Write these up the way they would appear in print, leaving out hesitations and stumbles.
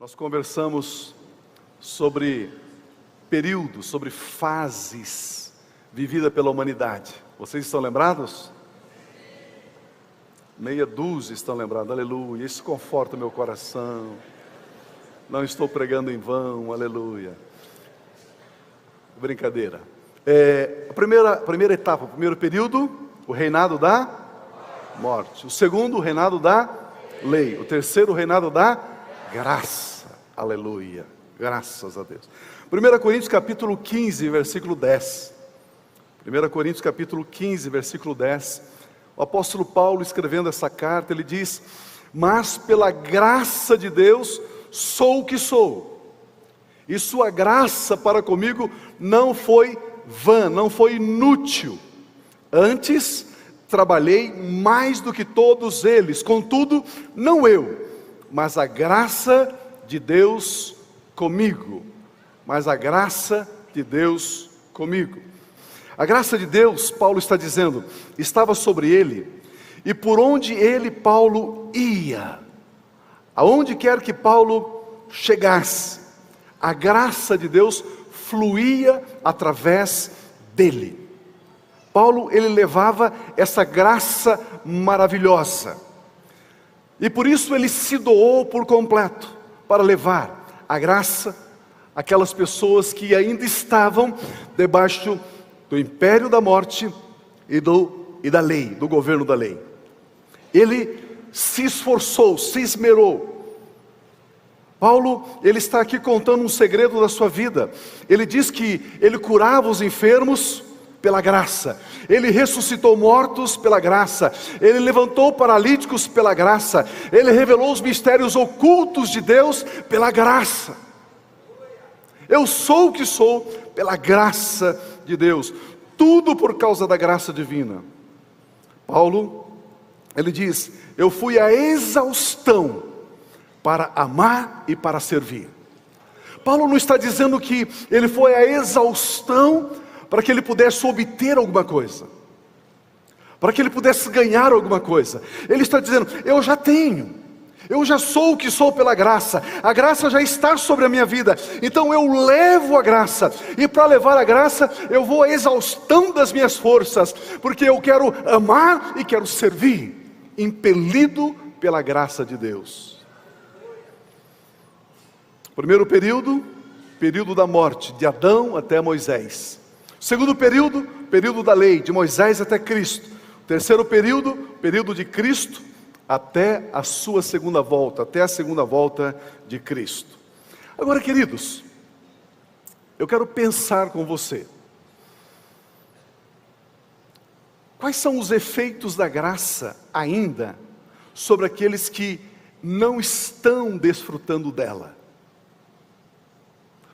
Nós conversamos sobre períodos, sobre fases vividas pela humanidade. Vocês estão lembrados? Meia dúzia estão lembrados, aleluia. Isso conforta o meu coração. Não estou pregando em vão, aleluia. Brincadeira. A primeira etapa, o primeiro período, o reinado da morte. O segundo, o reinado da lei. O terceiro, o reinado da graça. Aleluia. Graças a Deus. 1 Coríntios capítulo 15, versículo 10. 1 Coríntios capítulo 15, versículo 10. O apóstolo Paulo, escrevendo essa carta, ele diz: mas pela graça de Deus sou o que sou, e sua graça para comigo não foi vã, não foi inútil. Antes trabalhei mais do que todos eles, contudo não eu, mas a graça de Deus comigo. Mas a graça de Deus comigo. A graça de Deus, Paulo está dizendo, estava sobre ele, e por onde ele, Paulo, ia, aonde quer que Paulo chegasse, a graça de Deus fluía através dele. Paulo, ele levava essa graça maravilhosa, e por isso ele se doou por completo, para levar a graça àquelas pessoas que ainda estavam debaixo do império da morte e da lei, do governo da lei. Ele se esforçou, se esmerou. Paulo, ele está aqui contando um segredo da sua vida. Ele diz que ele curava os enfermos pela graça, ele ressuscitou mortos pela graça, ele levantou paralíticos pela graça, ele revelou os mistérios ocultos de Deus pela graça. Eu sou o que sou pela graça de Deus, tudo por causa da graça divina. Paulo, ele diz: eu fui à exaustão para amar e para servir. Paulo não está dizendo que ele foi à exaustão para que ele pudesse obter alguma coisa, para que ele pudesse ganhar alguma coisa. Ele está dizendo: eu já tenho, eu já sou o que sou pela graça, a graça já está sobre a minha vida, então eu levo a graça, e para levar a graça, eu vou à exaustão das minhas forças, porque eu quero amar e quero servir, impelido pela graça de Deus. Primeiro período, período da morte, de Adão até Moisés. Segundo período, período da lei, de Moisés até Cristo. Terceiro período, período de Cristo até a sua segunda volta, até a segunda volta de Cristo. Agora, queridos, eu quero pensar com você. Quais são os efeitos da graça ainda sobre aqueles que não estão desfrutando dela?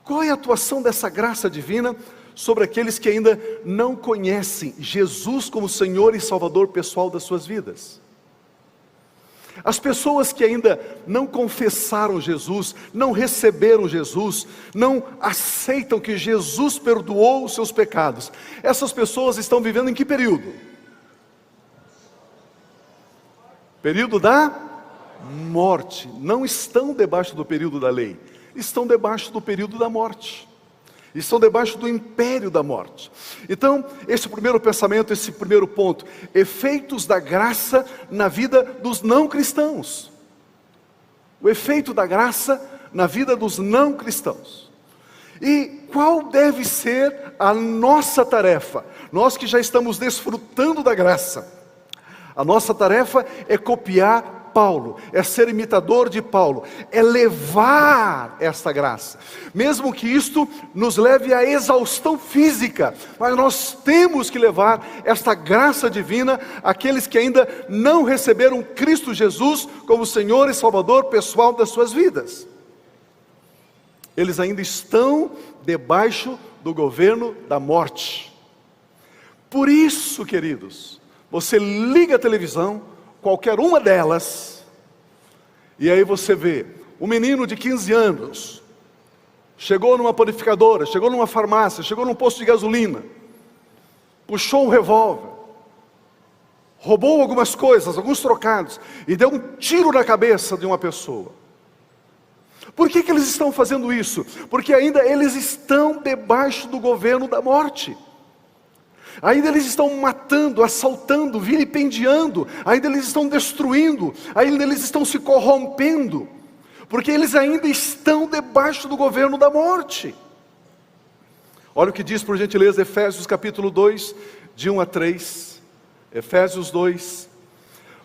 Qual é a atuação dessa graça divina sobre aqueles que ainda não conhecem Jesus como Senhor e Salvador pessoal das suas vidas? As pessoas que ainda não confessaram Jesus, não receberam Jesus, não aceitam que Jesus perdoou os seus pecados, essas pessoas estão vivendo em que período? Período da morte. Não estão debaixo do período da lei, estão debaixo do período da morte. Estão debaixo do império da morte. Então, esse primeiro pensamento, esse primeiro ponto: efeitos da graça na vida dos não cristãos. O efeito da graça na vida dos não cristãos. E qual deve ser a nossa tarefa? Nós que já estamos desfrutando da graça, a nossa tarefa é copiar Paulo, é ser imitador de Paulo, é levar esta graça, mesmo que isto nos leve à exaustão física, mas nós temos que levar esta graça divina àqueles que ainda não receberam Cristo Jesus como Senhor e Salvador pessoal das suas vidas. Eles ainda estão debaixo do governo da morte. Por isso, queridos, você liga a televisão, qualquer uma delas, e aí você vê um menino de 15 anos, chegou numa panificadora, chegou numa farmácia, chegou num posto de gasolina, puxou um revólver, roubou algumas coisas, alguns trocados, e deu um tiro na cabeça de uma pessoa. Por que eles estão fazendo isso? Porque ainda eles estão debaixo do governo da morte. Ainda eles estão matando, assaltando, vilipendiando, ainda eles estão destruindo, ainda eles estão se corrompendo, porque eles ainda estão debaixo do governo da morte. Olha o que diz, por gentileza, Efésios capítulo 2, de 1 a 3. Efésios 2.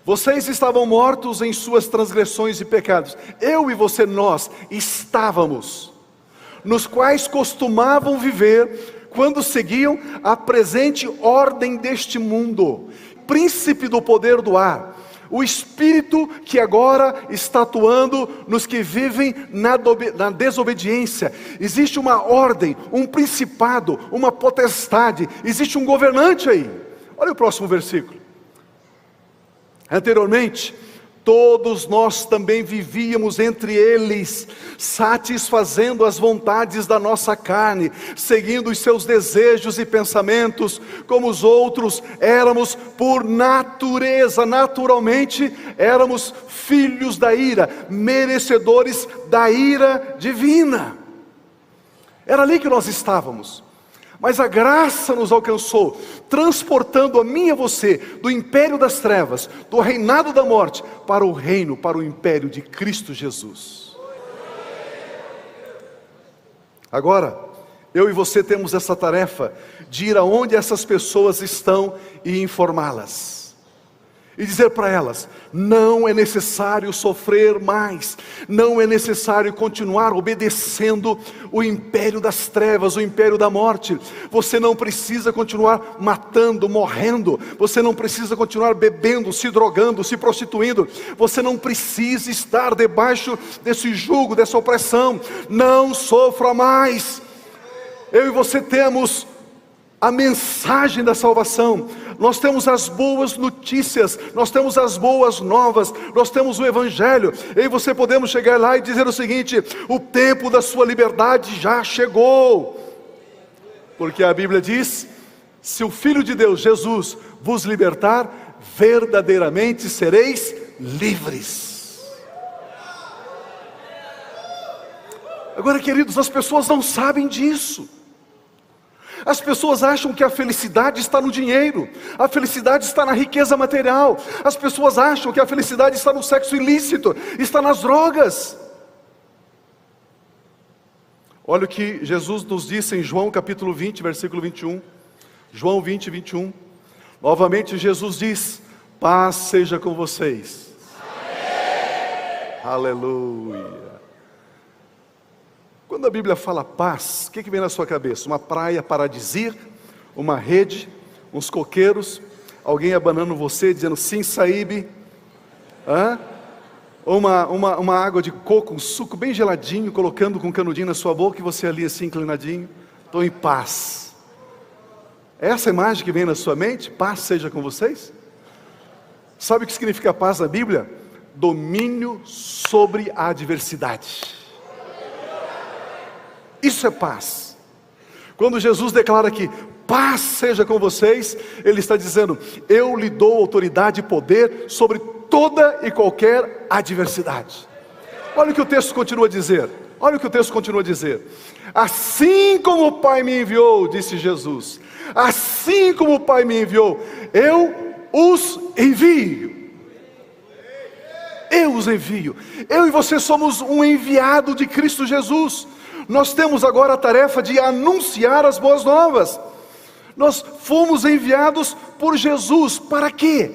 Vocês estavam mortos em suas transgressões e pecados. Eu e você, nós, estávamos, nos quais costumavam viver, quando seguiam a presente ordem deste mundo, príncipe do poder do ar, o espírito que agora está atuando nos que vivem na desobediência. Existe uma ordem, um principado, uma potestade, existe um governante aí. Olha o próximo versículo. Anteriormente, todos nós também vivíamos entre eles, satisfazendo as vontades da nossa carne, seguindo os seus desejos e pensamentos, como os outros. Éramos por natureza, naturalmente, éramos filhos da ira, merecedores da ira divina. Era ali que nós estávamos. Mas a graça nos alcançou, transportando a mim e a você, do império das trevas, do reinado da morte, para o reino, para o império de Cristo Jesus. Agora, eu e você temos essa tarefa, de ir aonde essas pessoas estão e informá-las. E dizer para elas, não é necessário sofrer mais, não é necessário continuar obedecendo o império das trevas, o império da morte. Você não precisa continuar matando, morrendo, você não precisa continuar bebendo, se drogando, se prostituindo, você não precisa estar debaixo desse jugo, dessa opressão. Não sofra mais. Eu e você temos a mensagem da salvação, nós temos as boas notícias, nós temos as boas novas, nós temos o Evangelho. Eu e você podemos chegar lá e dizer o seguinte: o tempo da sua liberdade já chegou, porque a Bíblia diz: se o Filho de Deus, Jesus, vos libertar, verdadeiramente sereis livres. Agora, queridos, as pessoas não sabem disso. As pessoas acham que a felicidade está no dinheiro, a felicidade está na riqueza material, as pessoas acham que a felicidade está no sexo ilícito, está nas drogas. Olha o que Jesus nos disse em João capítulo 20, versículo 21. João 20, 21. Novamente Jesus diz: paz seja com vocês. Amém. Aleluia. Quando a Bíblia fala paz, o que vem na sua cabeça? Uma praia paradisíaca, uma rede, uns coqueiros, alguém abanando você, dizendo sim, Saíbe, uma água de coco, um suco bem geladinho, colocando com um canudinho na sua boca, e você ali assim inclinadinho, estou em paz. É essa imagem que vem na sua mente? Paz seja com vocês? Sabe o que significa paz na Bíblia? Domínio sobre a adversidade. Isso é paz. Quando Jesus declara que paz seja com vocês, Ele está dizendo: eu lhe dou autoridade e poder sobre toda e qualquer adversidade. Olha o que o texto continua a dizer. Olha o que o texto continua a dizer. Assim como o Pai me enviou, disse Jesus, assim como o Pai me enviou, eu os envio. Eu os envio. Eu e você somos um enviado de Cristo Jesus. Nós temos agora a tarefa de anunciar as boas novas. Nós fomos enviados por Jesus, para quê?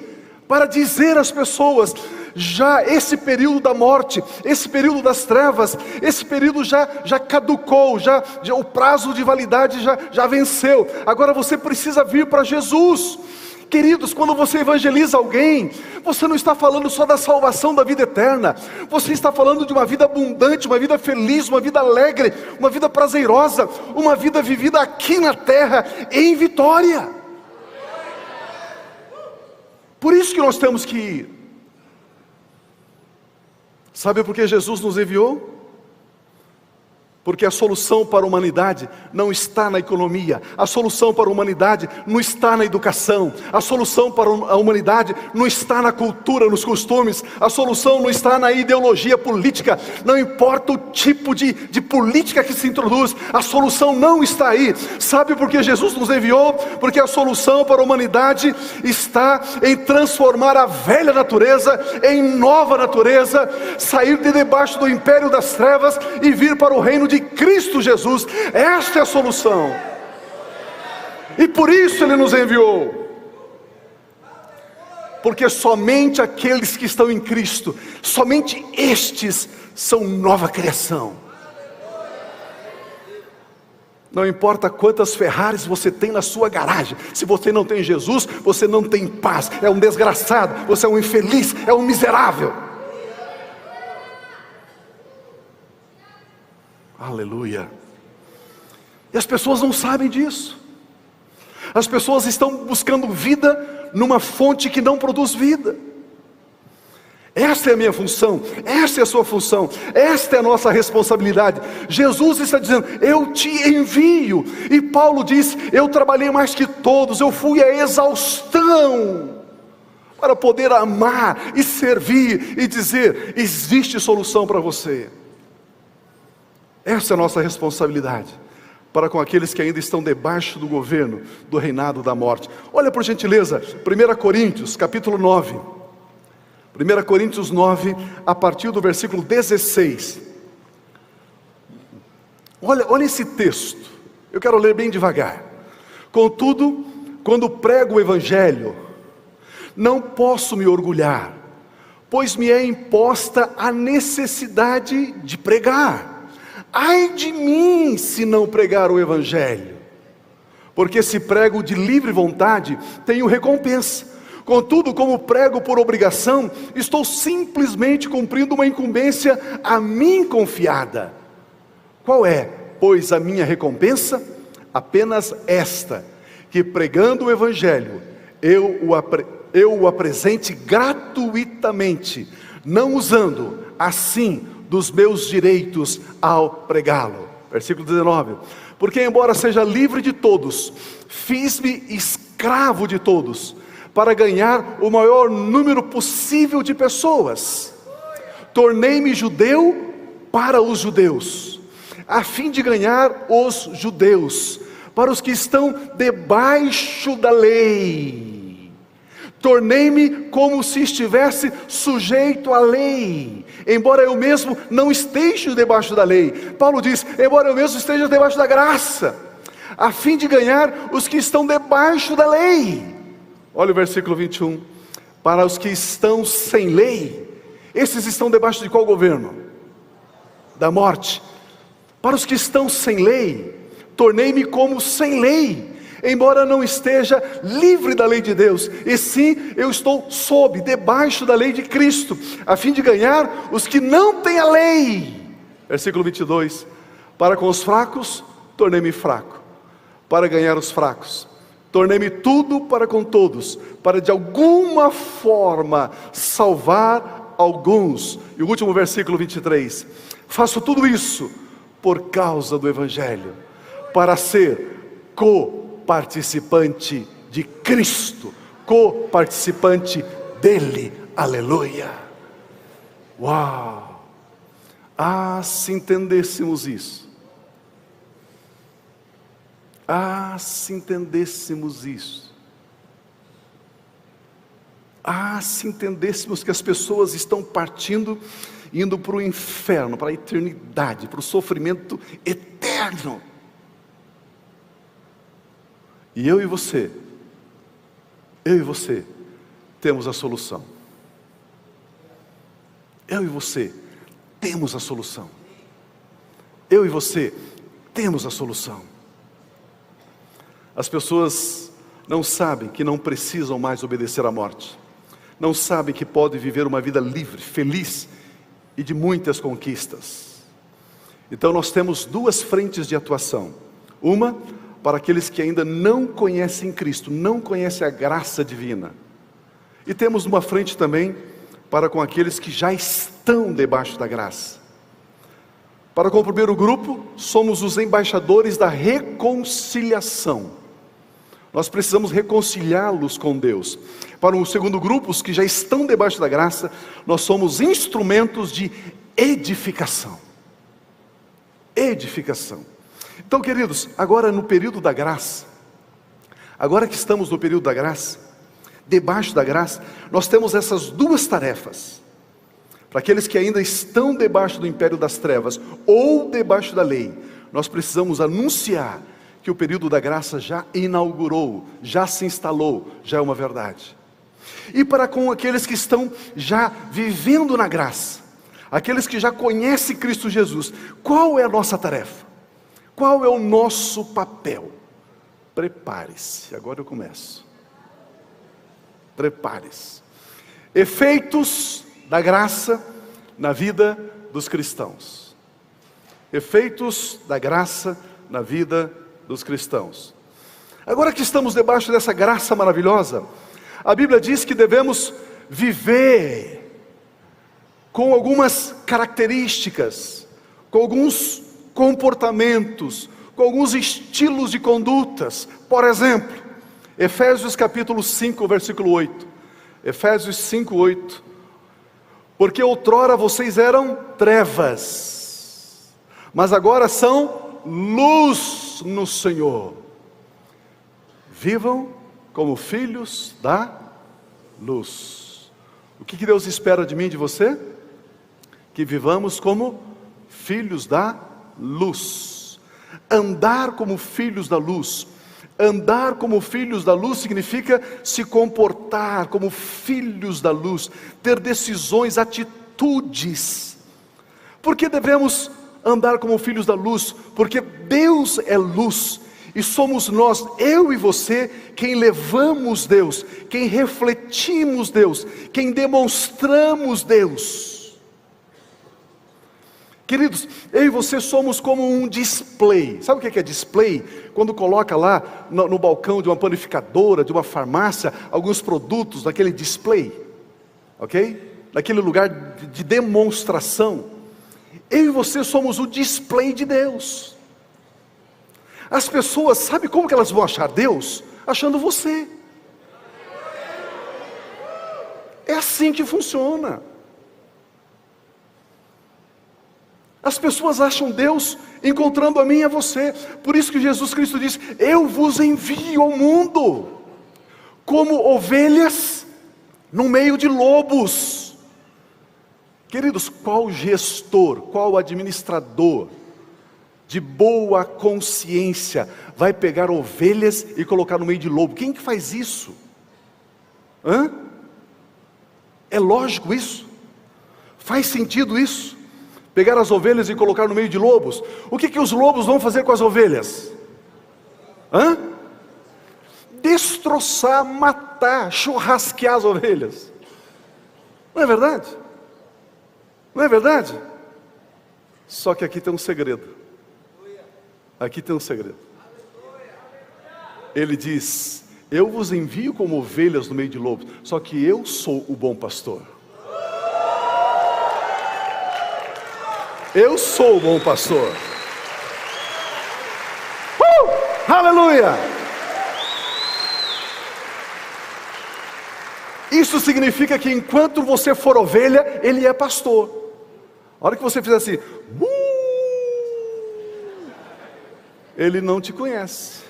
Para dizer às pessoas: já esse período da morte, esse período das trevas, esse período já caducou, já o prazo de validade já venceu. Agora você precisa vir para Jesus. Queridos, quando você evangeliza alguém, você não está falando só da salvação da vida eterna, você está falando de uma vida abundante, uma vida feliz, uma vida alegre, uma vida prazerosa, uma vida vivida aqui na terra, em vitória. Por isso que nós temos que ir. Sabe por que Jesus nos enviou? Porque a solução para a humanidade não está na economia, a solução para a humanidade não está na educação, a solução para a humanidade não está na cultura, nos costumes, a solução não está na ideologia política, não importa o tipo de política que se introduz, a solução não está aí. Sabe por que Jesus nos enviou? Porque a solução para a humanidade está em transformar a velha natureza em nova natureza, sair de debaixo do império das trevas e vir para o reino de Cristo Jesus. Esta é a solução, e por isso Ele nos enviou, porque somente aqueles que estão em Cristo, somente estes são nova criação. Não importa quantas Ferraris você tem na sua garagem, se você não tem Jesus, você não tem paz, é um desgraçado, você é um infeliz, é um miserável. Aleluia. E as pessoas não sabem disso. As pessoas estão buscando vida numa fonte que não produz vida. Esta é a minha função, esta é a sua função, esta é a nossa responsabilidade. Jesus está dizendo: eu te envio. E Paulo diz: eu trabalhei mais que todos, eu fui à exaustão para poder amar e servir e dizer: existe solução para você. Essa é a nossa responsabilidade para com aqueles que ainda estão debaixo do governo, do reinado da morte. Olha por gentileza, 1 Coríntios, capítulo 9. 1 Coríntios 9, a partir do versículo 16. Olha esse texto, eu quero ler bem devagar. Contudo, quando prego o Evangelho, não posso me orgulhar, pois me é imposta a necessidade de pregar. Ai de mim se não pregar o Evangelho, porque se prego de livre vontade, tenho recompensa. Contudo, como prego por obrigação, estou simplesmente cumprindo uma incumbência a mim confiada. Qual é, pois, a minha recompensa? Apenas esta, que pregando o Evangelho, eu o apresente gratuitamente, não usando assim dos meus direitos ao pregá-lo. Versículo 19. Porque embora seja livre de todos, fiz-me escravo de todos, para ganhar o maior número possível de pessoas. Tornei-me judeu para os judeus, a fim de ganhar os judeus. Para os que estão debaixo da lei, tornei-me como se estivesse sujeito à lei, embora eu mesmo não esteja debaixo da lei. Paulo diz: embora eu mesmo esteja debaixo da graça, a fim de ganhar os que estão debaixo da lei. Olha o versículo 21. Para os que estão sem lei, esses estão debaixo de qual governo? Da morte. Para os que estão sem lei, tornei-me como sem lei, embora não esteja livre da lei de Deus, e sim eu estou debaixo da lei de Cristo, a fim de ganhar os que não têm a lei. Versículo 22. Para com os fracos, tornei-me fraco, para ganhar os fracos. Tornei-me tudo para com todos, para de alguma forma salvar alguns. E o último versículo 23. Faço tudo isso por causa do Evangelho, para ser co-participante de Cristo, co-participante dele. Aleluia. Uau! Ah, se entendêssemos isso. Ah, se entendêssemos isso. Ah, se entendêssemos que as pessoas estão partindo, indo para o inferno, para a eternidade, para o sofrimento eterno. E eu e você temos a solução. Eu e você temos a solução. Eu e você temos a solução. As pessoas não sabem que não precisam mais obedecer à morte. Não sabem que podem viver uma vida livre, feliz e de muitas conquistas. Então nós temos duas frentes de atuação. Uma para aqueles que ainda não conhecem Cristo, não conhecem a graça divina. E temos uma frente também para com aqueles que já estão debaixo da graça. Para com o primeiro grupo, somos os embaixadores da reconciliação. Nós precisamos reconciliá-los com Deus. Para o segundo grupo, os que já estão debaixo da graça, nós somos instrumentos de edificação. Edificação. Então, queridos, agora no período da graça, agora que estamos no período da graça, debaixo da graça, nós temos essas duas tarefas. Para aqueles que ainda estão debaixo do império das trevas ou debaixo da lei, nós precisamos anunciar que o período da graça já inaugurou, já se instalou, já é uma verdade. E para com aqueles que estão já vivendo na graça, aqueles que já conhecem Cristo Jesus, qual é a nossa tarefa? Qual é o nosso papel? Prepare-se, agora eu começo. Prepare-se. Efeitos da graça na vida dos cristãos. Efeitos da graça na vida dos cristãos. Agora que estamos debaixo dessa graça maravilhosa, a Bíblia diz que devemos viver com algumas características, com alguns comportamentos, com alguns estilos de condutas. Por exemplo, Efésios capítulo 5, versículo 8. Efésios 5, 8. Porque outrora vocês eram trevas, mas agora são luz no Senhor. Vivam como filhos da luz. O que Deus espera de mim e de você? Que vivamos como filhos da luz. Andar como filhos da luz. Andar como filhos da luz significa se comportar como filhos da luz, ter decisões, atitudes. Por que devemos andar como filhos da luz? Porque Deus é luz, e somos nós, eu e você, quem levamos Deus, quem refletimos Deus, quem demonstramos Deus. Queridos, eu e você somos como um display. Sabe o que é display? Quando coloca lá no balcão de uma panificadora, de uma farmácia, alguns produtos naquele display, ok? Naquele lugar de demonstração. Eu e você somos o display de Deus. As pessoas, sabe como que elas vão achar Deus? Achando você. É assim que funciona. As pessoas acham Deus encontrando a mim e a você. Por isso que Jesus Cristo diz: eu vos envio ao mundo como ovelhas no meio de lobos. Queridos, qual gestor, qual administrador de boa consciência vai pegar ovelhas e colocar no meio de lobo? Quem que faz isso? É lógico isso? Faz sentido isso? Pegar as ovelhas e colocar no meio de lobos? O que os lobos vão fazer com as ovelhas? Destroçar, matar, churrasquear as ovelhas. Não é verdade? Não é verdade? Só que aqui tem um segredo. Aqui tem um segredo. Ele diz: eu vos envio como ovelhas no meio de lobos. Só que eu sou o bom pastor. Eu sou o bom pastor. Aleluia! Isso significa que enquanto você for ovelha, Ele é pastor. A hora que você fizer assim, Ele não te conhece.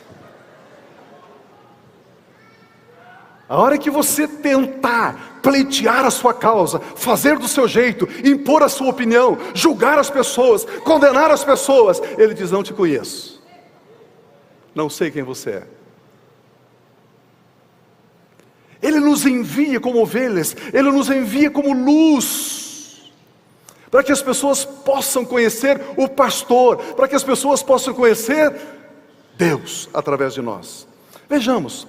A hora que você tentar pleitear a sua causa, fazer do seu jeito, impor a sua opinião, julgar as pessoas, condenar as pessoas, Ele diz: não te conheço, não sei quem você é. Ele nos envia como ovelhas, Ele nos envia como luz, para que as pessoas possam conhecer o pastor, para que as pessoas possam conhecer Deus através de nós. Vejamos,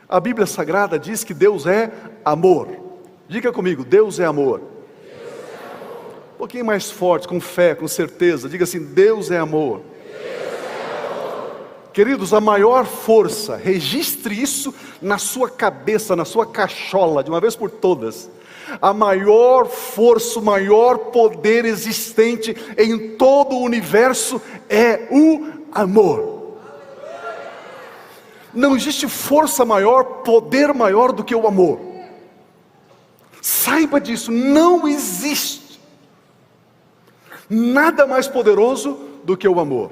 a Bíblia Sagrada diz que Deus é amor. Diga comigo: Deus é amor. Deus é amor. Um pouquinho mais forte, com fé, com certeza. Diga assim: Deus é amor. Deus é amor. Queridos, a maior força, registre isso na sua cabeça, na sua cachola, de uma vez por todas. A maior força, o maior poder existente em todo o universo é o amor. Não existe força maior, poder maior do que o amor. Saiba disso, não existe nada mais poderoso do que o amor.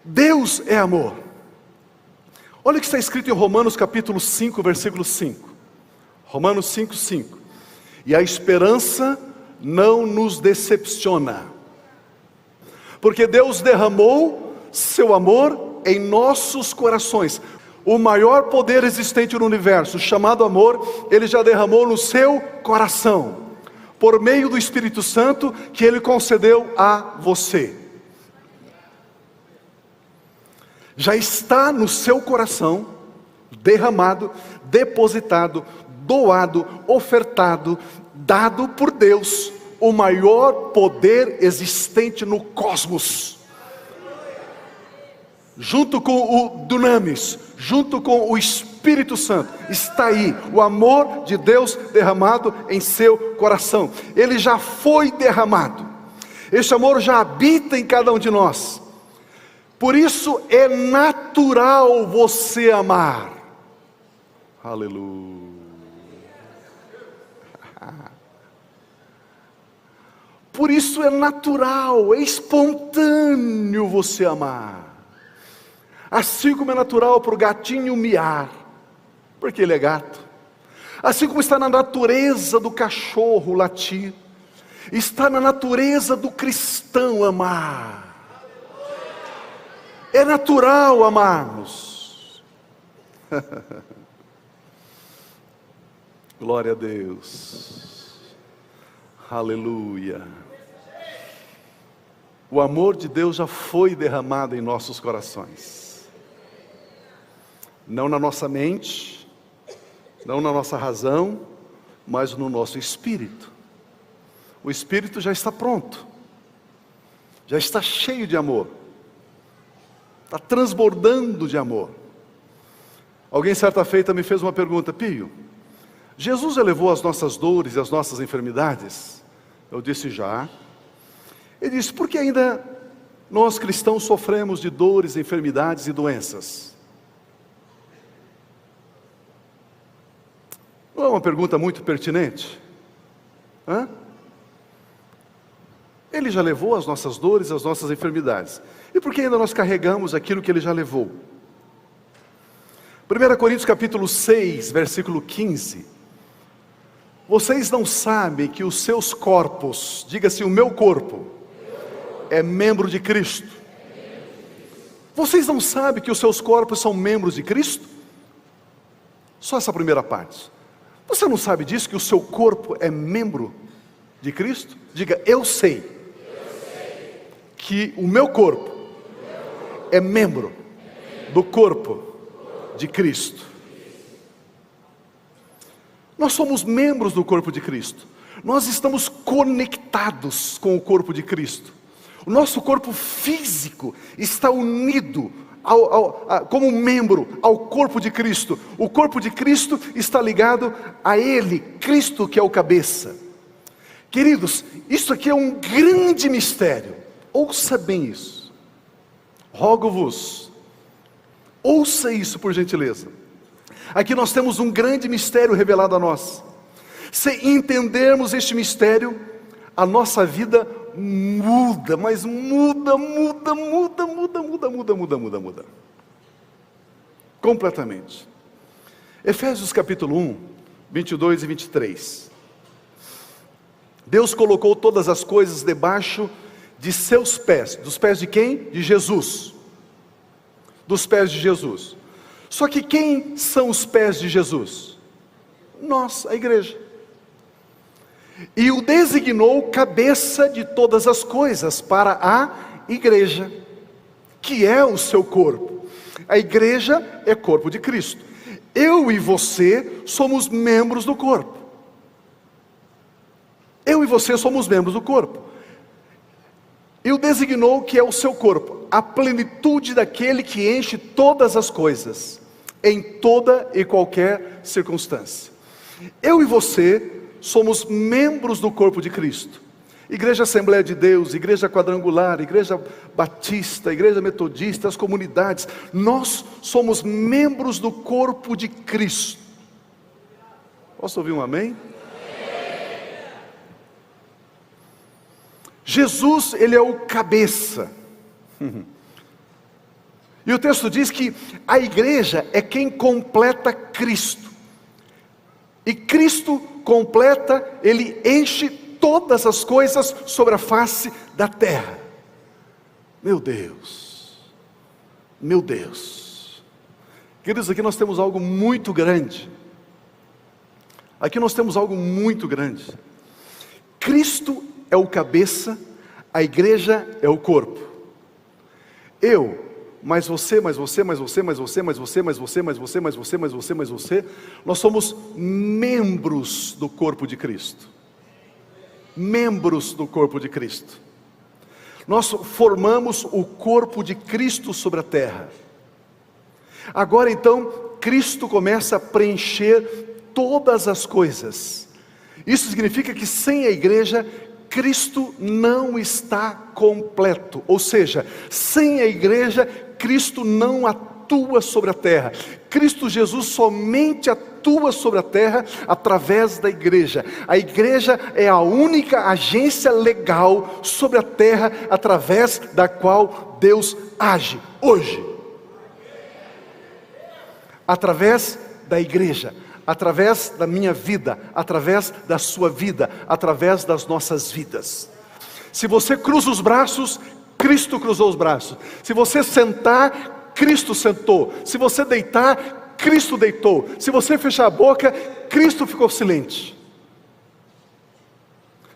Deus é amor. Olha o que está escrito em Romanos capítulo 5, versículo 5. Romanos 5, 5. E a esperança não nos decepciona, porque Deus derramou seu amor em nossos corações. O maior poder existente no universo, chamado amor, Ele já derramou no seu coração, por meio do Espírito Santo que Ele concedeu a você. Já está no seu coração, derramado, depositado, doado, ofertado, dado por Deus, o maior poder existente no cosmos. Junto com o Dunamis, junto com o Espírito Santo, está aí o amor de Deus derramado em seu coração. Ele já foi derramado. Este amor já habita em cada um de nós. Por isso é natural você amar. Aleluia. Por isso é natural, é espontâneo você amar. Assim como é natural para o gatinho miar, porque ele é gato. Assim como está na natureza do cachorro latir, está na natureza do cristão amar. É natural amarmos. Glória a Deus. Aleluia. O amor de Deus já foi derramado em nossos corações. Não na nossa mente, não na nossa razão, mas no nosso espírito. O espírito já está pronto, já está cheio de amor, está transbordando de amor. Alguém certa feita me fez uma pergunta: Pio, Jesus elevou as nossas dores e as nossas enfermidades? Eu disse: já. Ele disse: por que ainda nós cristãos sofremos de dores, enfermidades e doenças? Não é uma pergunta muito pertinente? Hã? Ele já levou as nossas dores, as nossas enfermidades. E por que ainda nós carregamos aquilo que Ele já levou? 1 Coríntios capítulo 6, versículo 15. Vocês não sabem que os seus corpos, diga-se o meu corpo, é membro de Cristo. Vocês não sabem que os seus corpos são membros de Cristo? Só essa primeira parte. Você não sabe disso, que o seu corpo é membro de Cristo? Diga: eu sei que o meu corpo é membro do corpo de Cristo. Nós somos membros do corpo de Cristo. Nós estamos conectados com o corpo de Cristo. O nosso corpo físico está unido como membro ao corpo de Cristo. O corpo de Cristo está ligado a Ele, Cristo que é o cabeça. Queridos, isso aqui é um grande mistério. Ouça bem isso. Rogo-vos, ouça isso por gentileza. Aqui nós temos um grande mistério revelado a nós. Se entendermos este mistério, a nossa vida muda, mas muda. Completamente. Efésios capítulo 1, 22 e 23. Deus colocou todas as coisas debaixo de seus pés. Dos pés de quem? De Jesus. Dos pés de Jesus. Só que quem são os pés de Jesus? Nós, a igreja. E o designou cabeça de todas as coisas para a igreja, que é o seu corpo. A igreja é corpo de Cristo. Eu e você somos membros do corpo. Eu e você somos membros do corpo. E o designou que é o seu corpo, a plenitude daquele que enche todas as coisas, em toda e qualquer circunstância. Eu e você somos membros do corpo de Cristo. Igreja Assembleia de Deus, Igreja Quadrangular, Igreja Batista, Igreja Metodista, as comunidades, nós somos membros do corpo de Cristo. Posso ouvir um amém? Jesus, Ele é o cabeça. E o texto diz que a igreja é quem completa Cristo. E Cristo completa, Ele enche todas as coisas sobre a face da terra. Meu Deus, meu Deus. Queridos, aqui nós temos algo muito grande. Aqui nós temos algo muito grande. Cristo é o cabeça, a igreja é o corpo. Eu, mais você, mais você, mais você, mais você, mais você, mais você, mais você, mais você, mais você, mais você, nós somos membros do corpo de Cristo. Membros do corpo de Cristo. Nós formamos o corpo de Cristo sobre a terra. Agora então, Cristo começa a preencher todas as coisas. Isso significa que sem a igreja, Cristo não está completo. Ou seja, sem a igreja, Cristo não atua sobre a terra. Cristo Jesus somente atua sobre a terra através da igreja. A igreja é a única agência legal sobre a terra através da qual Deus age hoje. Através da igreja, através da minha vida, através da sua vida, através das nossas vidas. Se você cruza os braços, Cristo cruzou os braços. Se você sentar, Cristo sentou. Se você deitar, Cristo deitou. Se você fechar a boca, Cristo ficou silente.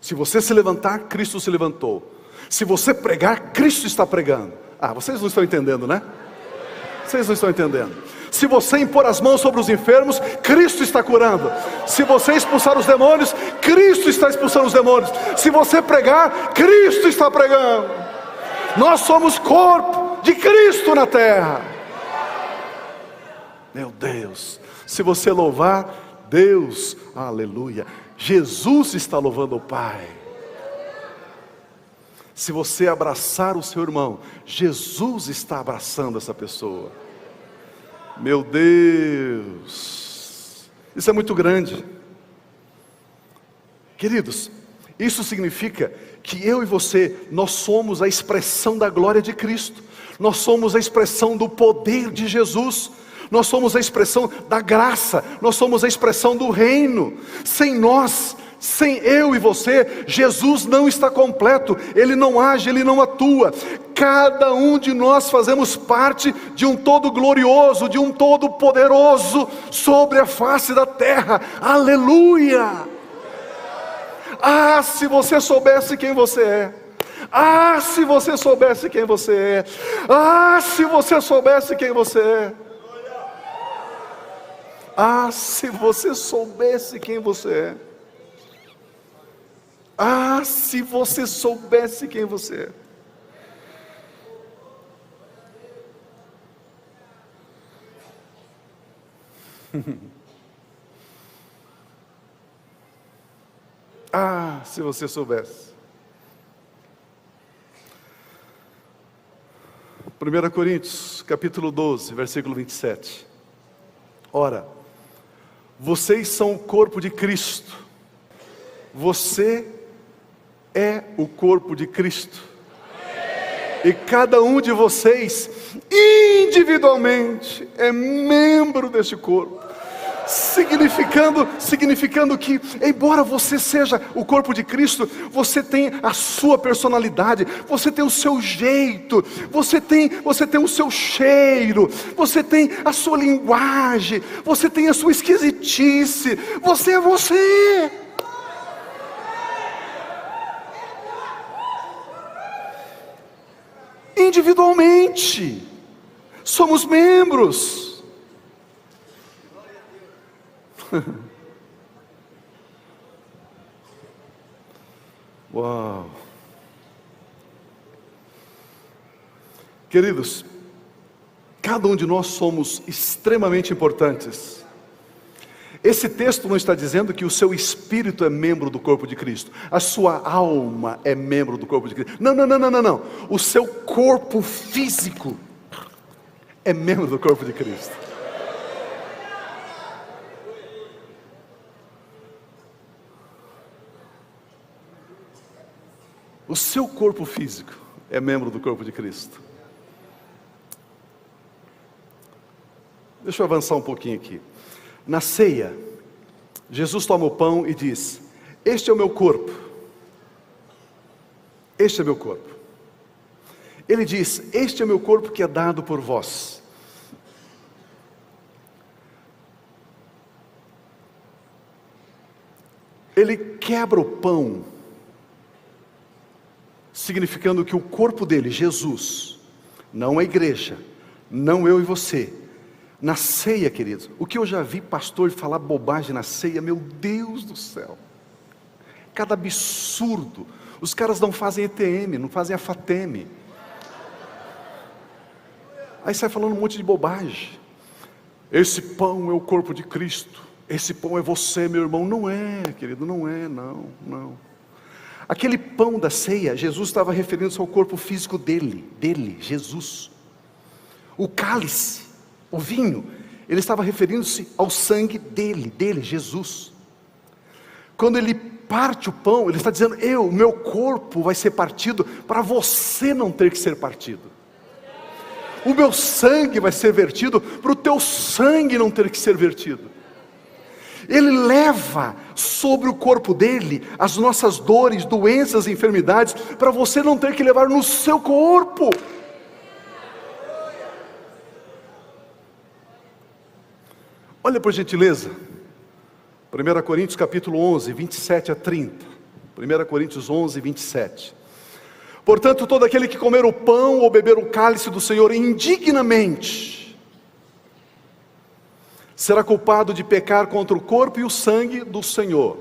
Se você se levantar, Cristo se levantou. Se você pregar, Cristo está pregando. Vocês não estão entendendo, né? Vocês não estão entendendo. Se você impor as mãos sobre os enfermos, Cristo está curando. Se você expulsar os demônios, Cristo está expulsando os demônios. Se você pregar, Cristo está pregando. Nós somos corpo de Cristo na terra. Meu Deus, se você louvar, Deus, aleluia, Jesus está louvando o Pai. Se você abraçar o seu irmão, Jesus está abraçando essa pessoa. Meu Deus, isso é muito grande. Queridos, isso significa que eu e você, nós somos a expressão da glória de Cristo. Nós somos a expressão do poder de Jesus. Nós somos a expressão da graça. Nós somos a expressão do reino. Sem nós, sem eu e você, Jesus não está completo. Ele não age, Ele não atua. Cada um de nós fazemos parte de um todo glorioso, de um todo poderoso sobre a face da terra. Aleluia! Se você soubesse quem você é. Se você soubesse quem você é. Se você soubesse quem você é. Se você soubesse quem você é. Se você soubesse quem você é. Se você soubesse. 1 Coríntios, capítulo 12, versículo 27. Ora, vocês são o corpo de Cristo. Você é o corpo de Cristo. E cada um de vocês, individualmente, é membro deste corpo. Significando que, embora você seja o corpo de Cristo, você tem a sua personalidade, você tem o seu jeito, você tem o seu cheiro, você tem a sua linguagem, você tem a sua esquisitice, você é você. Individualmente, somos membros. Uau! Queridos, cada um de nós somos extremamente importantes. Esse texto não está dizendo que o seu espírito é membro do corpo de Cristo, a sua alma é membro do corpo de Cristo. Não, não, não, não, não, não. O seu corpo físico é membro do corpo de Cristo. O seu corpo físico é membro do corpo de Cristo. Deixa eu avançar um pouquinho aqui. Na ceia, Jesus toma o pão e diz: este é o meu corpo. Este é meu corpo. Ele diz: este é meu corpo que é dado por vós. Ele quebra o pão, significando que o corpo dele, Jesus, não a igreja, não eu e você. Na ceia, queridos, o que eu já vi pastor falar bobagem na ceia, meu Deus do céu, cada absurdo. Os caras não fazem ETM, não fazem a FATEM. Aí sai falando um monte de bobagem. Esse pão é o corpo de Cristo, esse pão é você, meu irmão. Não é, querido, não é, não. Aquele pão da ceia, Jesus estava referindo-se ao corpo físico dele, Jesus. O cálice, o vinho, ele estava referindo-se ao sangue dele, Jesus. Quando ele parte o pão, ele está dizendo: o meu corpo vai ser partido para você não ter que ser partido. O meu sangue vai ser vertido para o teu sangue não ter que ser vertido. Ele leva sobre o corpo dele as nossas dores, doenças, enfermidades, para você não ter que levar no seu corpo. Olha por gentileza, 1 Coríntios capítulo 11, 27 a 30. 1 Coríntios 11, 27. Portanto, todo aquele que comer o pão ou beber o cálice do Senhor indignamente, será culpado de pecar contra o corpo e o sangue do Senhor.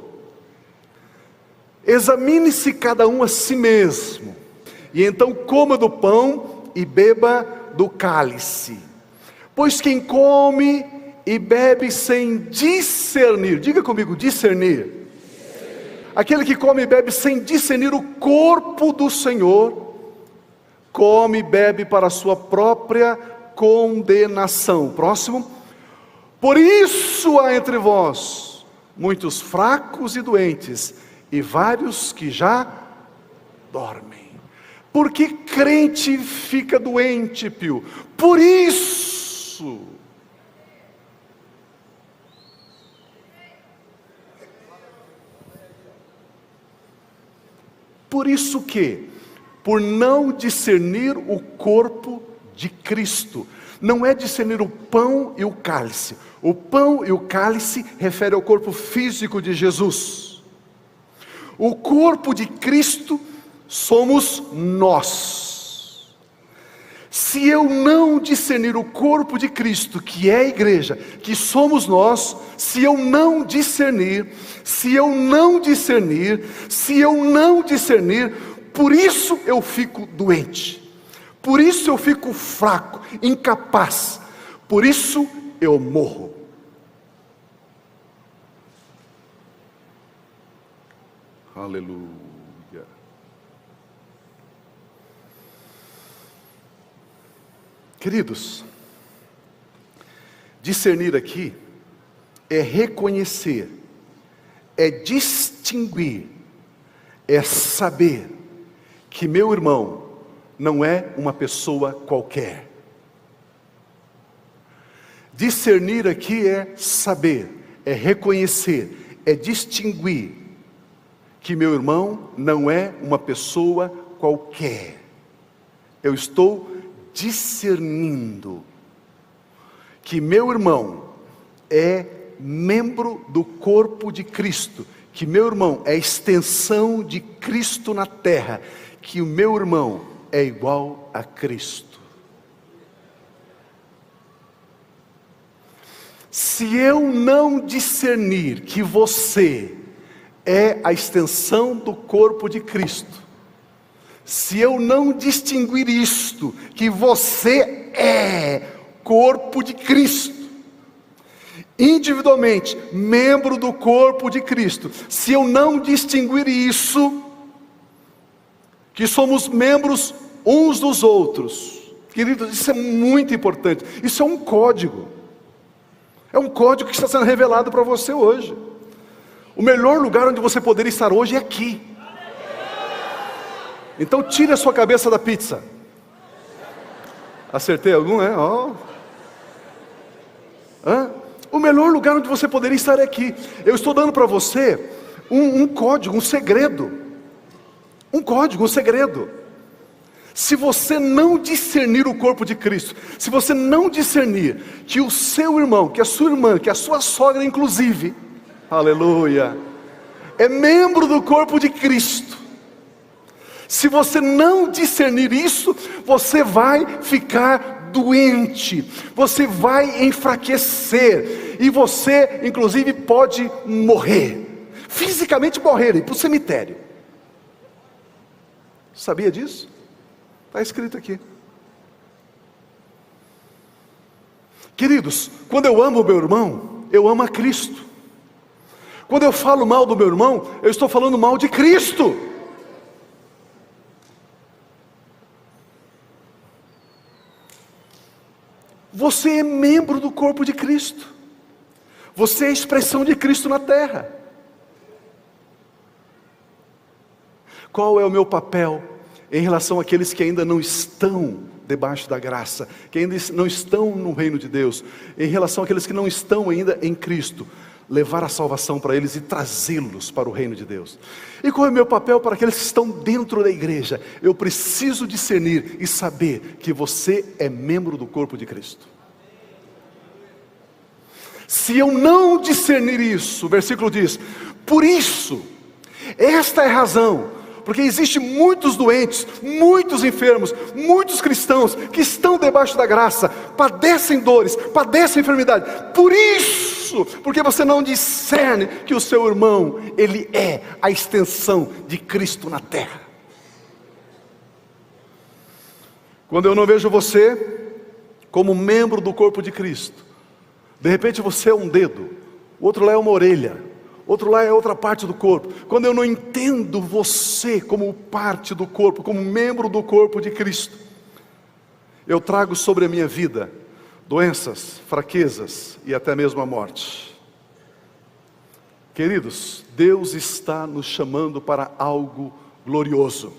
Examine-se cada um a si mesmo, e então coma do pão e beba do cálice. Pois quem come e bebe sem discernir, diga comigo, discernir. Aquele que come e bebe sem discernir o corpo do Senhor, come e bebe para a sua própria condenação. Próximo. Por isso há entre vós muitos fracos e doentes, e vários que já dormem. Por que crente fica doente, Pio? Por isso. Por isso que, por não discernir o corpo de Cristo, não é discernir o pão e o cálice. O pão e o cálice refere ao corpo físico de Jesus. O corpo de Cristo somos nós. Se eu não discernir o corpo de Cristo, que é a igreja, que somos nós, se eu não discernir, por isso eu fico doente, por isso eu fico fraco, incapaz, por isso eu morro. Aleluia. Queridos, discernir aqui é reconhecer, é distinguir, é saber que meu irmão não é uma pessoa qualquer. Discernir aqui é saber, é reconhecer, é distinguir que meu irmão não é uma pessoa qualquer. Eu estou discernindo que meu irmão é membro do corpo de Cristo, que meu irmão é extensão de Cristo na terra, que o meu irmão é igual a Cristo. Se eu não discernir que você é a extensão do corpo de Cristo, se eu não distinguir isto, que você é corpo de Cristo, individualmente, membro do corpo de Cristo, se eu não distinguir isso, que somos membros uns dos outros, queridos, isso é muito importante, isso é um código que está sendo revelado para você hoje. O melhor lugar onde você poderia estar hoje é aqui. Então tire a sua cabeça da pizza. Acertei algum, é? O melhor lugar onde você poderia estar é aqui. Eu estou dando para você um código, um segredo. Um código, um segredo. Se você não discernir o corpo de Cristo, se você não discernir que o seu irmão, que a sua irmã, que a sua sogra inclusive, aleluia, é membro do corpo de Cristo, se você não discernir isso, você vai ficar doente, você vai enfraquecer, e você inclusive pode morrer, fisicamente morrer, ir para o cemitério. Sabia disso? Está escrito aqui. Queridos, quando eu amo o meu irmão, eu amo a Cristo. Quando eu falo mal do meu irmão, eu estou falando mal de Cristo. Você é membro do corpo de Cristo. Você é a expressão de Cristo na terra. Qual é o meu papel em relação àqueles que ainda não estão debaixo da graça, que ainda não estão no reino de Deus, em relação àqueles que não estão ainda em Cristo? Levar a salvação para eles e trazê-los para o reino de Deus. E qual é o meu papel para aqueles que estão dentro da igreja? Eu preciso discernir e saber que você é membro do corpo de Cristo. Se eu não discernir isso, o versículo diz: por isso, esta é a razão, porque existem muitos doentes, muitos enfermos, muitos cristãos que estão debaixo da graça, padecem dores, padecem enfermidade. Por isso, porque você não discerne que o seu irmão, ele é a extensão de Cristo na terra. Quando eu não vejo você como membro do corpo de Cristo, de repente você é um dedo, o outro lá é uma orelha, outro lá é outra parte do corpo. Quando eu não entendo você como parte do corpo, como membro do corpo de Cristo, eu trago sobre a minha vida doenças, fraquezas e até mesmo a morte. Queridos, Deus está nos chamando para algo glorioso.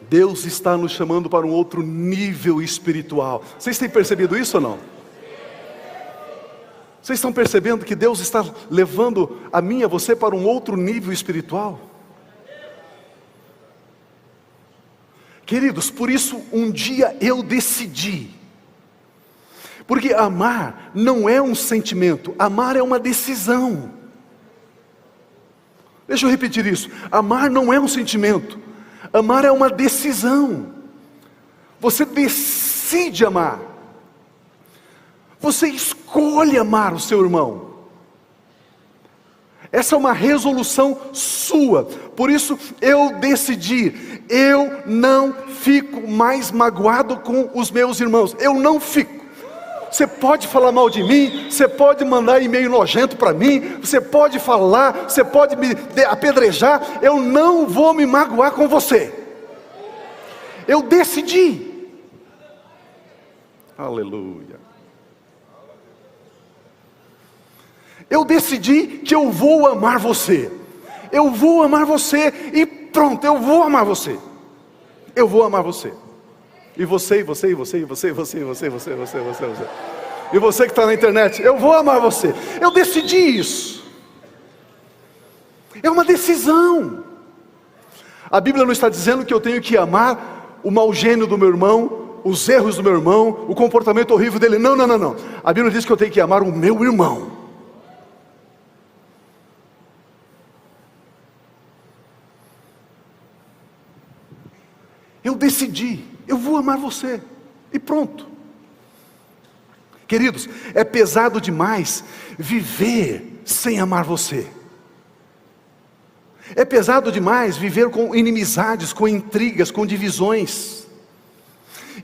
Deus está nos chamando para um outro nível espiritual. Vocês têm percebido isso ou não? Vocês estão percebendo que Deus está levando a mim e a você para um outro nível espiritual? Queridos, por isso um dia eu decidi. Porque amar não é um sentimento, amar é uma decisão. Deixa eu repetir isso. Amar não é um sentimento, amar é uma decisão. Você decide amar. Você escolhe amar o seu irmão. Essa é uma resolução sua. Por isso eu decidi. Eu não fico mais magoado com os meus irmãos. Eu não fico. Você pode falar mal de mim, você pode mandar e-mail nojento para mim, você pode falar, você pode me apedrejar, eu não vou me magoar com você. Eu decidi. Aleluia. Eu decidi que eu vou amar você. Eu vou amar você e pronto, eu vou amar você. Eu vou amar você. E você, e você, e você, e você, e você, e você, e você, e você, e você, e você. E você que está na internet, eu vou amar você. Eu decidi isso. É uma decisão. A Bíblia não está dizendo que eu tenho que amar o mau gênio do meu irmão, os erros do meu irmão, o comportamento horrível dele. Não, não, não, não. A Bíblia diz que eu tenho que amar o meu irmão. Eu decidi, eu vou amar você, e pronto. Queridos, é pesado demais viver sem amar você. É pesado demais viver com inimizades, com intrigas, com divisões.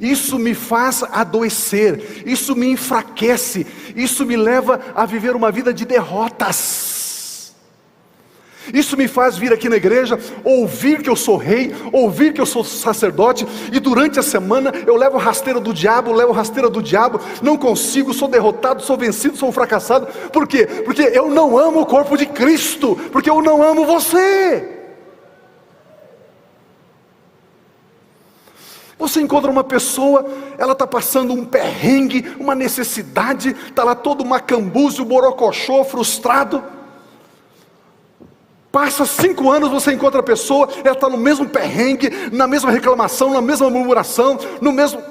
Isso me faz adoecer, isso me enfraquece, isso me leva a viver uma vida de derrotas. Isso me faz vir aqui na igreja, ouvir que eu sou rei, ouvir que eu sou sacerdote, e durante a semana eu levo rasteira do diabo, não consigo, sou derrotado, sou vencido, sou um fracassado. Por quê? Porque eu não amo o corpo de Cristo, porque eu não amo você. Você encontra uma pessoa, ela está passando um perrengue, uma necessidade, está lá todo macambúzio, borocochô, frustrado. Passa 5 anos, você encontra a pessoa, ela está no mesmo perrengue, na mesma reclamação, na mesma murmuração, no mesmo...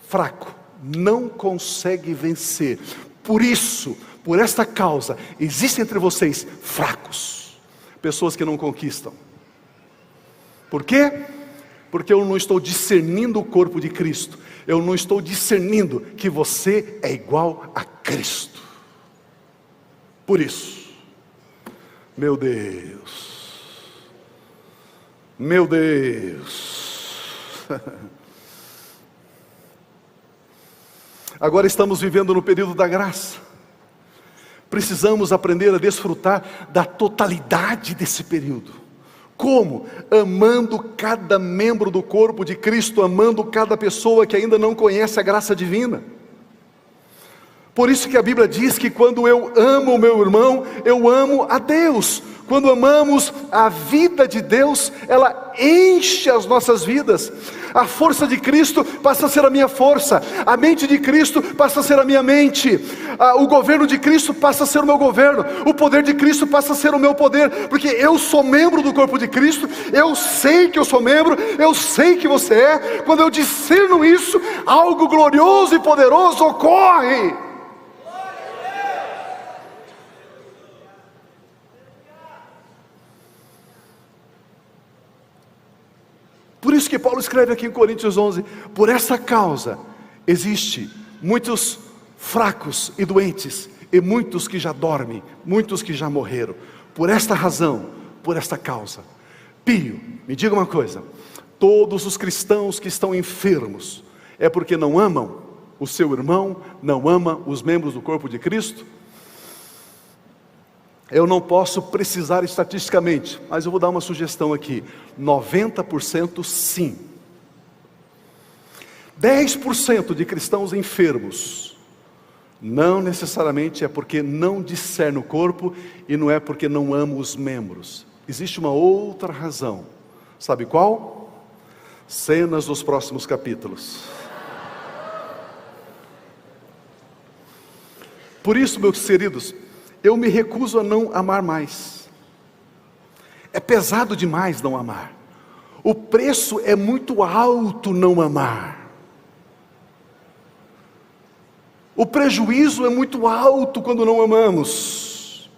fraco, não consegue vencer. Por isso, por esta causa, existem entre vocês fracos, pessoas que não conquistam. Por quê? Porque eu não estou discernindo o corpo de Cristo, eu não estou discernindo que você é igual a Cristo. Por isso, meu Deus, agora estamos vivendo no período da graça, precisamos aprender a desfrutar da totalidade desse período. Como? Amando cada membro do corpo de Cristo, amando cada pessoa que ainda não conhece a graça divina. Por isso que a Bíblia diz que quando eu amo o meu irmão, eu amo a Deus. Quando amamos a vida de Deus, ela enche as nossas vidas. A força de Cristo passa a ser a minha força, a mente de Cristo passa a ser a minha mente, o governo de Cristo passa a ser o meu governo, o poder de Cristo passa a ser o meu poder, porque eu sou membro do corpo de Cristo, eu sei que eu sou membro, eu sei que você é. Quando eu discerno isso, algo glorioso e poderoso ocorre. Por isso que Paulo escreve aqui em Coríntios 11, por essa causa, existe muitos fracos e doentes, e muitos que já dormem, muitos que já morreram, por esta razão, por esta causa. Pio, me diga uma coisa, todos os cristãos que estão enfermos, é porque não amam o seu irmão, não ama os membros do corpo de Cristo? Eu não posso precisar estatisticamente, mas eu vou dar uma sugestão aqui, 90% sim. 10% de cristãos enfermos, não necessariamente é porque não discerne o corpo, e não é porque não ama os membros. Existe uma outra razão, sabe qual? Cenas dos próximos capítulos. Por isso, meus queridos, eu me recuso a não amar mais. É pesado demais não amar. O preço é muito alto não amar. O prejuízo é muito alto quando não amamos.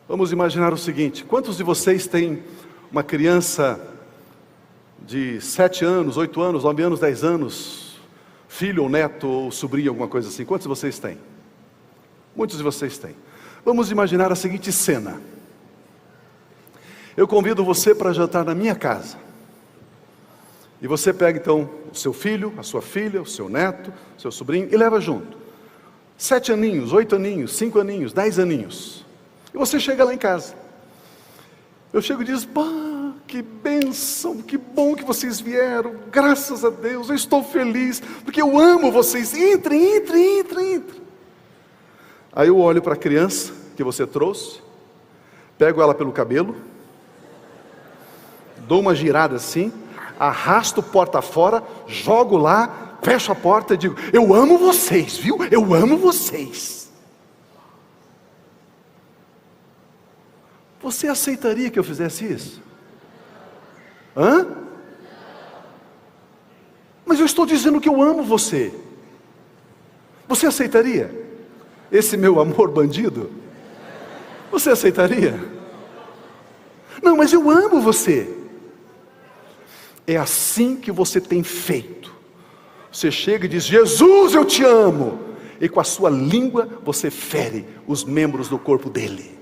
Vamos imaginar o seguinte: quantos de vocês têm uma criança de 7 anos, 8 anos, 9 anos, 10 anos, filho ou neto ou sobrinho, alguma coisa assim? Quantos de vocês têm? Muitos de vocês têm. Vamos imaginar a seguinte cena: eu convido você para jantar na minha casa, e você pega então o seu filho, a sua filha, o seu neto, o seu sobrinho, e leva junto. 7 aninhos, 8 aninhos, 5 aninhos, 10 aninhos, e você chega lá em casa. Eu chego e diz: pá, que bênção, que bom que vocês vieram, graças a Deus, eu estou feliz, porque eu amo vocês, entre. Aí eu olho para a criança que você trouxe, pego ela pelo cabelo, dou uma girada assim, arrasto porta fora, jogo lá, fecho a porta e digo: eu amo vocês, viu? Eu amo vocês. Você aceitaria que eu fizesse isso? Hã? Mas eu estou dizendo que eu amo você. Você aceitaria esse meu amor bandido? Você aceitaria? Não, mas eu amo você. É assim que você tem feito. Você chega e diz: Jesus, eu te amo, e com a sua língua você fere os membros do corpo dele.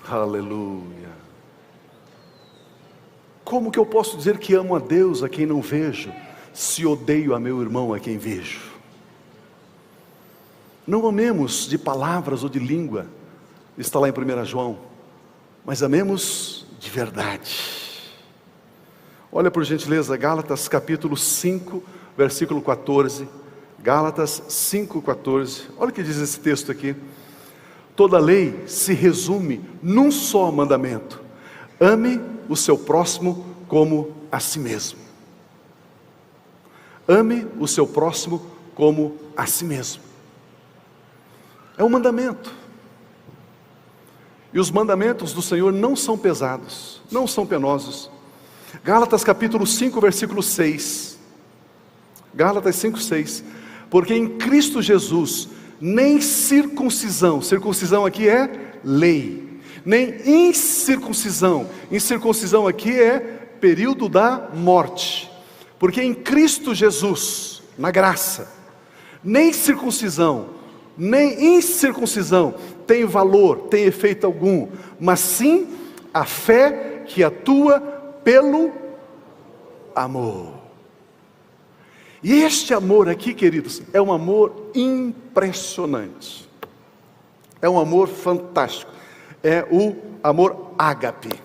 Aleluia. Como que eu posso dizer que amo a Deus a quem não vejo, se odeio a meu irmão a quem vejo? Não amemos de palavras ou de língua, está lá em 1 João, mas amemos de verdade. Olha por gentileza, Gálatas capítulo 5, versículo 14, Gálatas 5, 14, olha o que diz esse texto aqui. Toda lei se resume num só mandamento: ame o seu próximo como a si mesmo. Ame o seu próximo como a si mesmo. É um mandamento. E os mandamentos do Senhor não são pesados, não são penosos. Gálatas capítulo 5, versículo 6. Gálatas 5, 6. Porque em Cristo Jesus, nem circuncisão, circuncisão aqui é lei, nem incircuncisão, incircuncisão aqui é período da morte. Porque em Cristo Jesus, na graça, nem circuncisão, nem incircuncisão tem valor, tem efeito algum, mas sim a fé que atua pelo amor. E este amor aqui, queridos, é um amor impressionante, é um amor fantástico, é o amor ágape.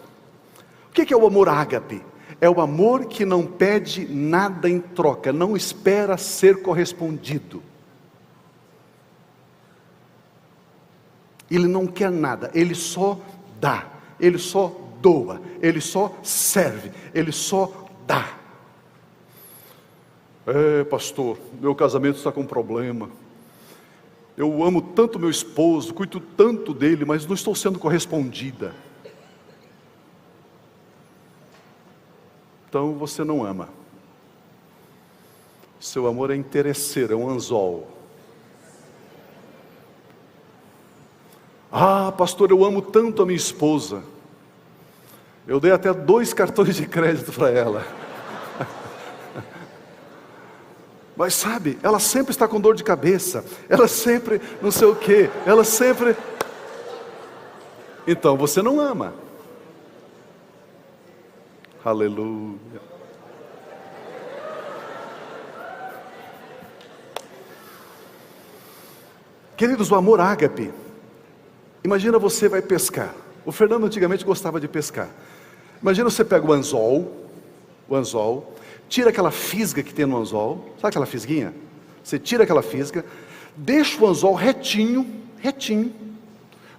O que é o amor ágape? É o amor que não pede nada em troca, não espera ser correspondido. Ele não quer nada, ele só dá, ele só doa, ele só serve, ele só dá. Pastor, meu casamento está com problema. Eu amo tanto meu esposo, cuido tanto dele, mas não estou sendo correspondida. Então você não ama. Seu amor é interesseiro, é um anzol. Pastor, eu amo tanto a minha esposa. Eu dei até 2 cartões de crédito para ela. Mas sabe, ela sempre está com dor de cabeça. Ela sempre não sei o quê. Ela sempre... Então você não ama. Aleluia. Queridos, o amor ágape. Imagina você vai pescar. O Fernando antigamente gostava de pescar. Imagina você pega o anzol, tira aquela fisga que tem no anzol, sabe aquela fisguinha? Você tira aquela fisga, deixa o anzol retinho,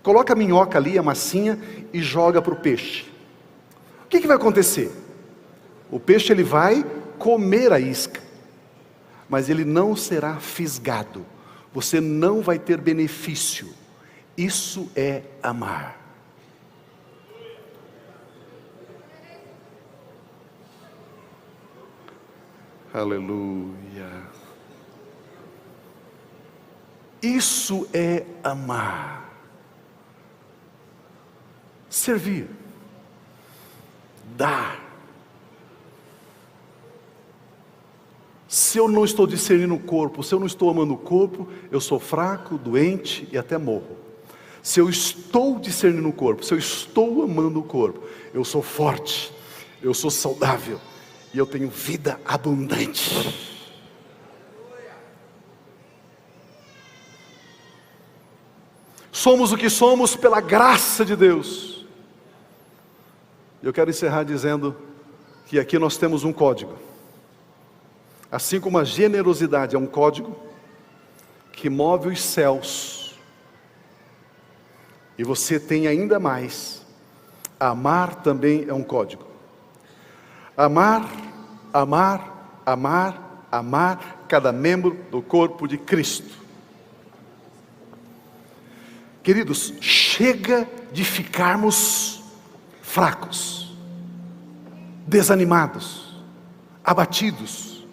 coloca a minhoca ali, a massinha, e joga para o peixe. O que vai acontecer? O peixe ele vai comer a isca, mas ele não será fisgado. Você não vai ter benefício. Isso é amar. Aleluia. Isso é amar. Servir. Dar. Se eu não estou discernindo o corpo, se eu não estou amando o corpo, eu sou fraco, doente e até morro. Se eu estou discernindo o corpo, se eu estou amando o corpo, eu sou forte, eu sou saudável e eu tenho vida abundante. Somos o que somos pela graça de Deus. Eu quero encerrar dizendo que aqui nós temos um código. Assim como a generosidade é um código que move os céus, e você tem ainda mais, amar também é um código. Amar, amar, amar, amar cada membro do corpo de Cristo. Queridos, chega de ficarmos fracos, desanimados, abatidos.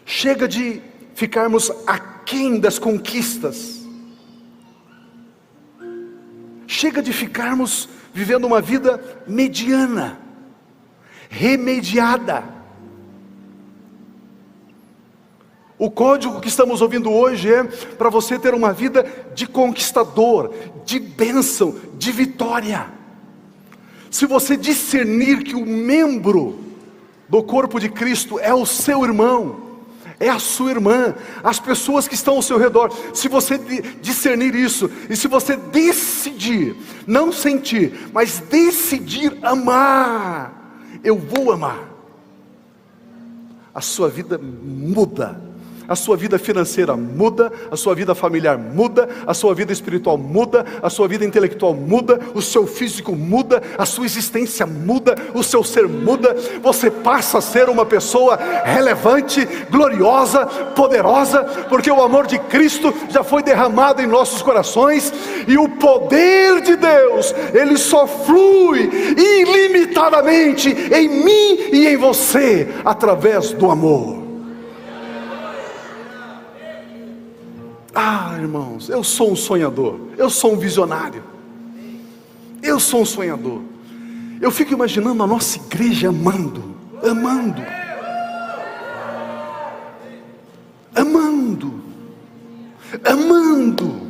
Chega de ficarmos aquém das conquistas. Chega de ficarmos vivendo uma vida mediana, remediada. O código que estamos ouvindo hoje é para você ter uma vida de conquistador, de bênção, de vitória. Se você discernir que o membro do corpo de Cristo é o seu irmão, é a sua irmã, as pessoas que estão ao seu redor, se você discernir isso, e se você decidir, não sentir, mas decidir amar, eu vou amar, a sua vida muda. A sua vida financeira muda, a sua vida familiar muda, a sua vida espiritual muda, a sua vida intelectual muda, o seu físico muda, a sua existência muda, o seu ser muda. Você passa a ser uma pessoa relevante, gloriosa, poderosa, porque o amor de Cristo já foi derramado em nossos corações, e o poder de Deus, ele só flui ilimitadamente em mim e em você, através do amor. Ah, irmãos, eu sou um sonhador, eu sou um visionário, eu sou um sonhador. Eu fico imaginando a nossa igreja amando, amando, amando, amando.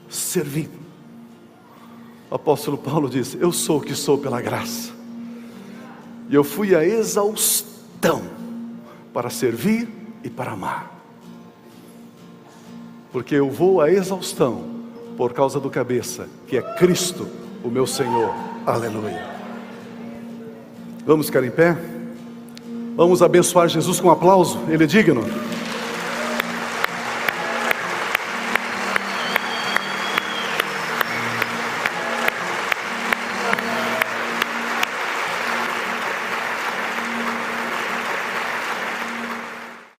Servindo. O apóstolo Paulo disse: eu sou o que sou pela graça. E eu fui à exaustão para servir e para amar. Porque eu vou à exaustão por causa do cabeça, que é Cristo, o meu Senhor. Aleluia. Vamos ficar em pé? Vamos abençoar Jesus com um aplauso. Ele é digno.